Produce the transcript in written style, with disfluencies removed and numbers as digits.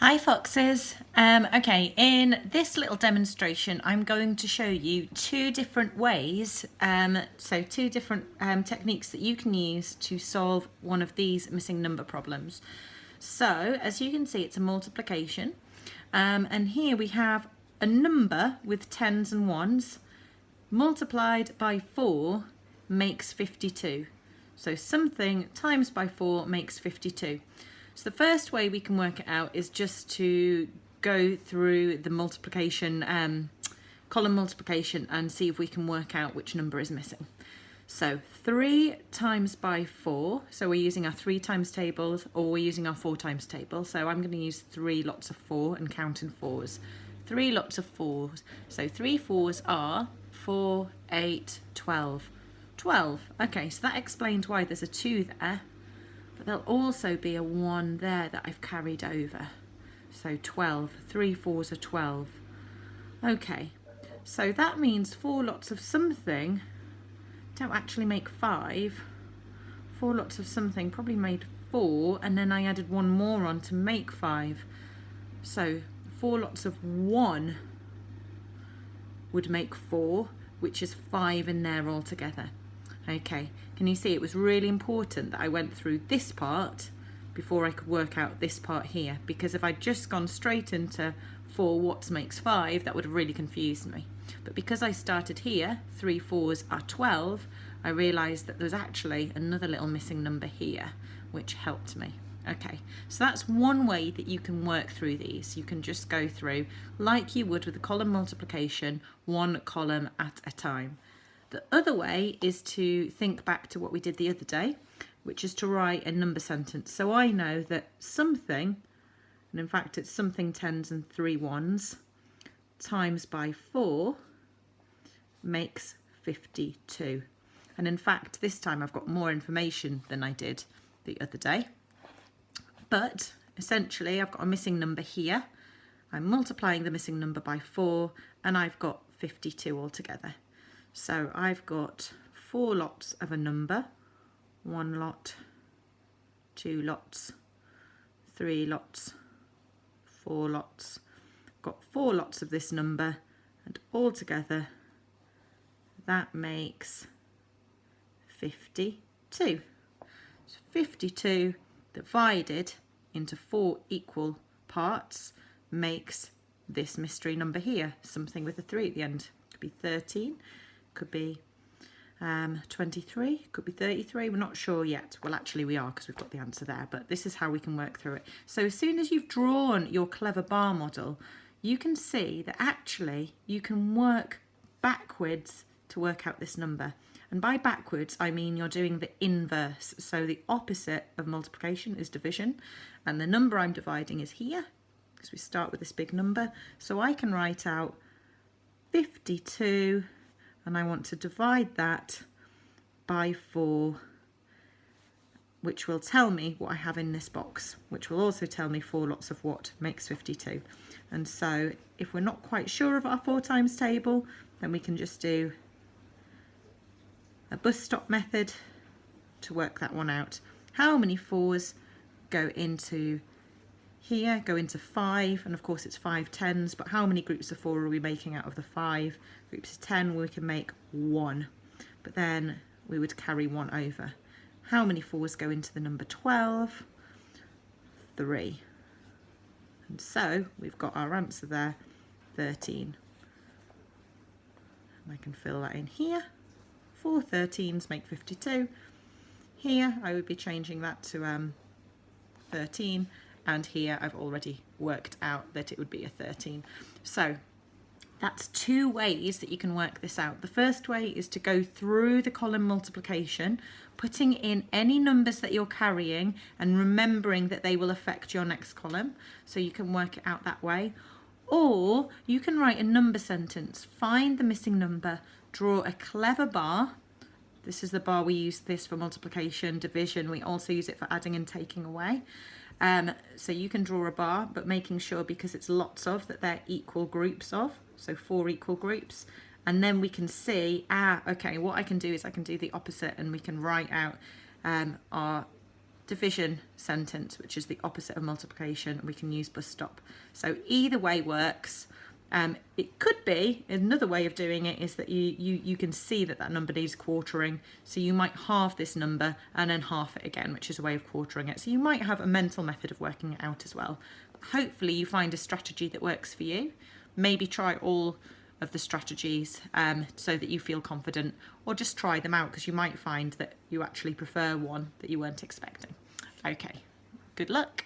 Hi Foxes. Okay, in this little demonstration I'm going to show you two different ways, two different techniques that you can use to solve one of these missing number problems. So as you can see, it's a multiplication, and here we have a number with tens and ones multiplied by 4 makes 52. So something times by 4 makes 52. So the first way we can work it out is just to go through the multiplication, column multiplication, and see if we can work out which number is missing. So 3 times by 4, so we're using our 3 times tables or we're using our 4 times table. So I'm going to use 3 lots of 4 and count in 4s. 3 lots of 4s. So 3 4s are 4, 8, 12. 12. Okay, so that explains why there's a 2 there. But there'll also be a 1 there that I've carried over. So 12. 3 4s are 12. Okay, so that means 4 lots of something don't actually make 5. 4 lots of something probably made 4, and then I added 1 more on to make 5. So 4 lots of 1 would make 4, which is 5 in there altogether. Okay, can you see it was really important that I went through this part before I could work out this part here, because if I'd just gone straight into 4 what makes 5, that would have really confused me. But because I started here, 3 4s are 12, I realised that there's actually another little missing number here, which helped me. Okay, so that's one way that you can work through these. You can just go through like you would with a column multiplication, one column at a time. The other way is to think back to what we did the other day, which is to write a number sentence. So I know that something, and in fact it's something tens and 3 ones, times by 4 makes 52. And in fact this time I've got more information than I did the other day. But essentially I've got a missing number here. I'm multiplying the missing number by 4 and I've got 52 altogether. So I've got 4 lots of a number, 1 lot, 2 lots, 3 lots, 4 lots. Got 4 lots of this number, and altogether that makes 52. So 52 divided into 4 equal parts makes this mystery number here, something with a 3 at the end. Could be 13. Could be 23, could be 33, we're not sure yet. Well, actually we are, because we've got the answer there, but this is how we can work through it. So as soon as you've drawn your clever bar model, you can see that actually you can work backwards to work out this number. And by backwards, I mean you're doing the inverse. So the opposite of multiplication is division, and the number I'm dividing is here, because we start with this big number. So I can write out 52, and I want to divide that by 4, which will tell me what I have in this box, which will also tell me 4 lots of what makes 52. And so if we're not quite sure of our 4 times table, then we can just do a bus stop method to work that one out. How many 4s go into here, go into 5, and of course it's 5 tens, but how many groups of 4 are we making out of the 5? Groups of 10, we can make 1, but then we would carry 1 over. How many 4s go into the number 12? 3. And so we've got our answer there, 13. And I can fill that in here. 4 13s make 52. Here I would be changing that to 13. And here I've already worked out that it would be a 13. So that's 2 ways that you can work this out. The first way is to go through the column multiplication, putting in any numbers that you're carrying and remembering that they will affect your next column. So you can work it out that way. Or you can write a number sentence, find the missing number, draw a clever bar. This is the bar we use this for multiplication, division. We also use it for adding and taking away. So you can draw a bar, but making sure, because it's lots of, that they're equal groups of, so 4 equal groups. And then we can see, okay, what I can do is I can do the opposite, and we can write out our division sentence, which is the opposite of multiplication, we can use bus stop. So either way works. It could be, another way of doing it is that you can see that number needs quartering, so you might halve this number and then half it again, which is a way of quartering it. So you might have a mental method of working it out as well. Hopefully you find a strategy that works for you. Maybe try all of the strategies so that you feel confident, or just try them out because you might find that you actually prefer one that you weren't expecting. Okay, good luck.